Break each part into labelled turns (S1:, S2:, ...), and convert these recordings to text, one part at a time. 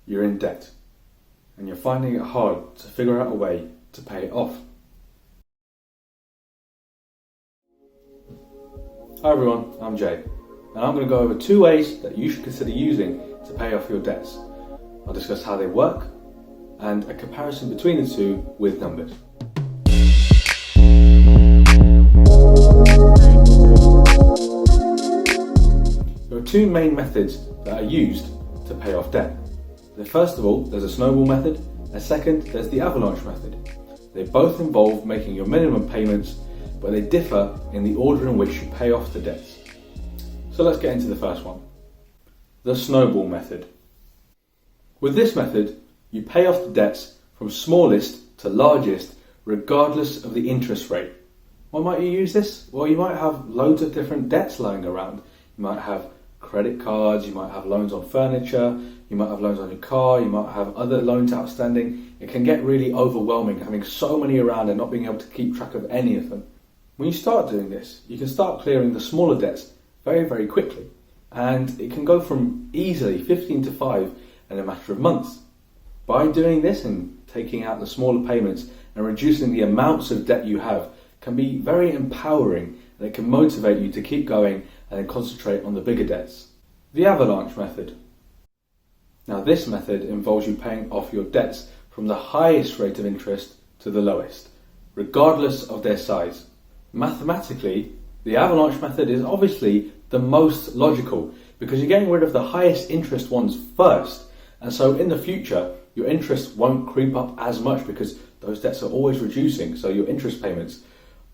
S1: you're in debt and you're finding it hard to figure out a way to pay it off. Hi everyone, I'm Jay, and I'm going to go over 2 ways that you should consider using to pay off your debts. I'll discuss how they work and a comparison between the two with numbers. There are 2 main methods that are used to pay off debt. First of all, there's a Snowball Method, and second, there's the Avalanche Method. They both involve making your minimum payments, but they differ in the order in which you pay off the debts. So let's get into the first one, the Snowball Method. With this method, you pay off the debts from smallest to largest, regardless of the interest rate. Why might you use this? Well, you might have loads of different debts lying around. You might have credit cards, you might have loans on furniture, you might have loans on your car, you might have other loans outstanding. It can get really overwhelming having so many around and not being able to keep track of any of them. When you start doing this, you can start clearing the smaller debts very, very quickly. And it can go from easily 15 to 5 in a matter of months. By doing this and taking out the smaller payments and reducing the amounts of debt you have can be very empowering, and it can motivate you to keep going and then concentrate on the bigger debts. The Avalanche Method. Now this method involves you paying off your debts from the highest rate of interest to the lowest, regardless of their size. Mathematically, the Avalanche Method is obviously the most logical because you're getting rid of the highest interest ones first, and so in the future your interest won't creep up as much because those debts are always reducing, so your interest payments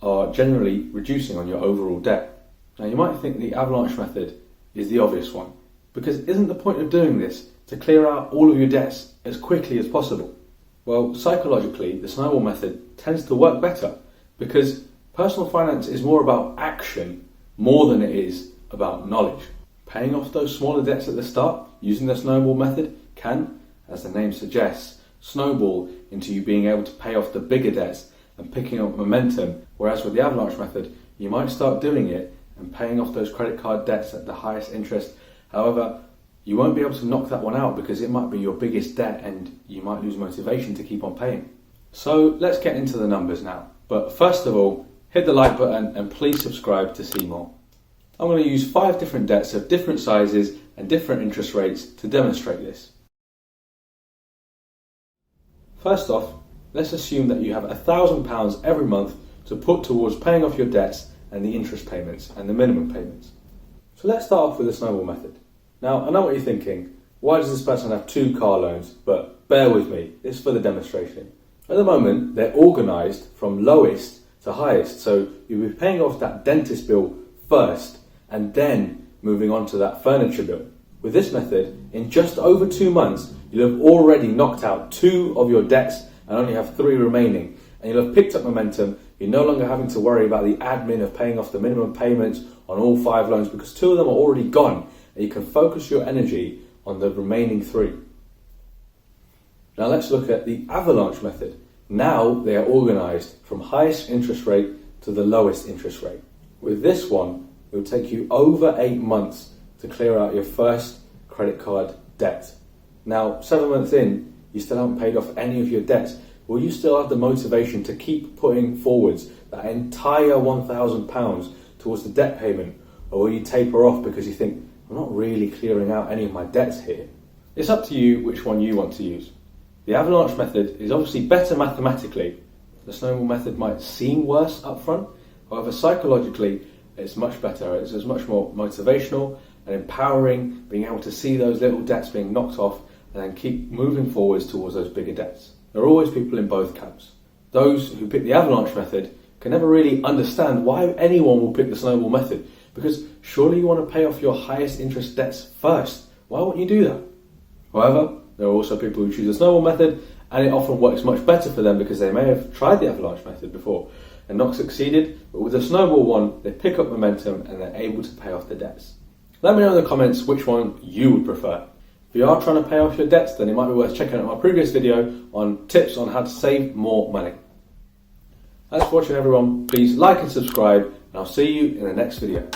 S1: are generally reducing on your overall debt. Now you might think the Avalanche Method is the obvious one, because isn't the point of doing this to clear out all of your debts as quickly as possible? Well, psychologically, the Snowball Method tends to work better because personal finance is more about action more than it is about knowledge. Paying off those smaller debts at the start using the Snowball Method can, as the name suggests, snowball into you being able to pay off the bigger debts and picking up momentum, whereas with the Avalanche Method, you might start doing it and paying off those credit card debts at the highest interest. However, you won't be able to knock that one out because it might be your biggest debt and you might lose motivation to keep on paying. So let's get into the numbers now. But first of all, hit the like button and please subscribe to see more. I'm going to use 5 different debts of different sizes and different interest rates to demonstrate this. First off, let's assume that you have £1,000 every month to put towards paying off your debts and the interest payments and the minimum payments. So let's start off with the Snowball Method. Now, I know what you're thinking, why does this person have 2 car loans? But bear with me, it's for the demonstration. At the moment, they're organised from lowest to highest, so you'll be paying off that dentist bill first and then moving on to that furniture bill. With this method, in just over 2 months, you'll have already knocked out 2 of your debts and only have 3 remaining, and you'll have picked up momentum. You're no longer having to worry about the admin of paying off the minimum payments on all 5 loans because 2 of them are already gone, and you can focus your energy on the remaining 3. Now let's look at the Avalanche Method. Now they are organised from highest interest rate to the lowest interest rate. With this one, it will take you over 8 months to clear out your first credit card debt. Now, 7 months in, you still haven't paid off any of your debts. Will you still have the motivation to keep putting forwards that entire £1,000 towards the debt payment? Or will you taper off because you think, I'm not really clearing out any of my debts here? It's up to you which one you want to use. The Avalanche Method is obviously better mathematically. The Snowball Method might seem worse up front, however psychologically it's much better. It's much more motivational and empowering, being able to see those little debts being knocked off and then keep moving forwards towards those bigger debts. There are always people in both camps. Those who pick the Avalanche Method can never really understand why anyone will pick the Snowball Method, because surely you want to pay off your highest interest debts first. Why wouldn't you do that? However, there are also people who choose the Snowball Method and it often works much better for them because they may have tried the Avalanche Method before and not succeeded, but with the Snowball one, they pick up momentum and they're able to pay off the debts. Let me know in the comments which one you would prefer. If you are trying to pay off your debts, then it might be worth checking out my previous video on tips on how to save more money. Thanks for watching everyone. Please like and subscribe, and I'll see you in the next video.